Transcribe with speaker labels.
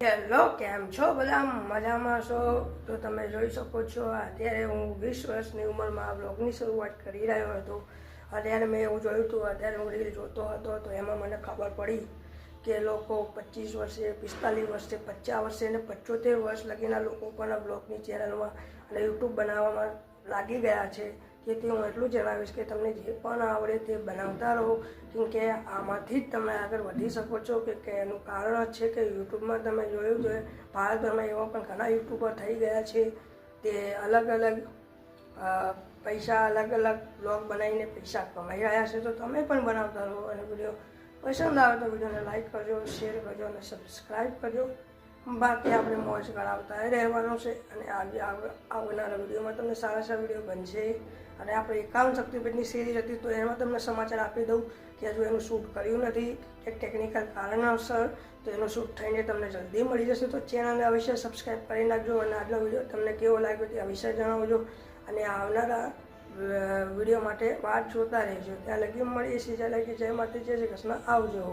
Speaker 1: Hello, કેમ છો બધા? મજામાં છો? તો તમે જોઈ શકો છો અત્યારે હું 20 વર્ષની ઉંમરમાં આ બ્લોગની શરૂઆત કરી રહ્યો હતો. અત્યારે મેં એવું જોયું હતું, અત્યારે હું રીલ જોતો હતો તો એમાં મને ખબર પડી કે લોકો 25 વર્ષે, 45 વર્ષે, 50 વર્ષે અને 75 વર્ષ લગીના લોકો પણ આ બ્લોગની ચેનલમાં અને યુટ્યુબ બનાવવામાં લાગી ગયા છે. જેથી હું એટલું જણાવીશ કે તમને જે પણ આવડે તે બનાવતા રહો, કેમ કે આમાંથી જ તમે આગળ વધી શકો છો. કે એનું કારણ જ છે કે યુટ્યુબમાં તમે જોયું છે ભારતભરમાં એવા પણ ઘણા યુટ્યુબર થઈ ગયા છે તે અલગ અલગ પૈસા અલગ અલગ બ્લોગ બનાવીને પૈસા કમાઈ રહ્યા છે. તો તમે પણ બનાવતા રહો અને વિડીયો પસંદ આવે તો વિડીયોને લાઈક કરજો, શેર કરજો અને સબસ્ક્રાઈબ કરજો. બાકી આપણે મોજ કરાવતા રહેવાનું છે અને આવનારા વિડીયોમાં તમને સારા સારા વિડીયો બનશે. અને આપણે 51 શક્તિપીઠની સિરીઝ હતી તો એમાં તમને સમાચાર આપી દઉં કે હજુ એનું શૂટ કર્યું નથી એક ટેકનિકલ કારણોસર, તો એનું શૂટ થઈને તમને જલ્દી મળી જશે. તો ચેનલને અવશ્ય સબસ્ક્રાઈબ કરી નાખજો અને આજનો વિડીયો તમને કેવો લાગ્યો તે અવશ્ય જણાવજો અને આવનારા વિડીયો માટે વાત જોતા રહેજો. ત્યાં લગી મળીએ છીએ. જય માતાજી, જય શ્રી કૃષ્ણ, આવજો.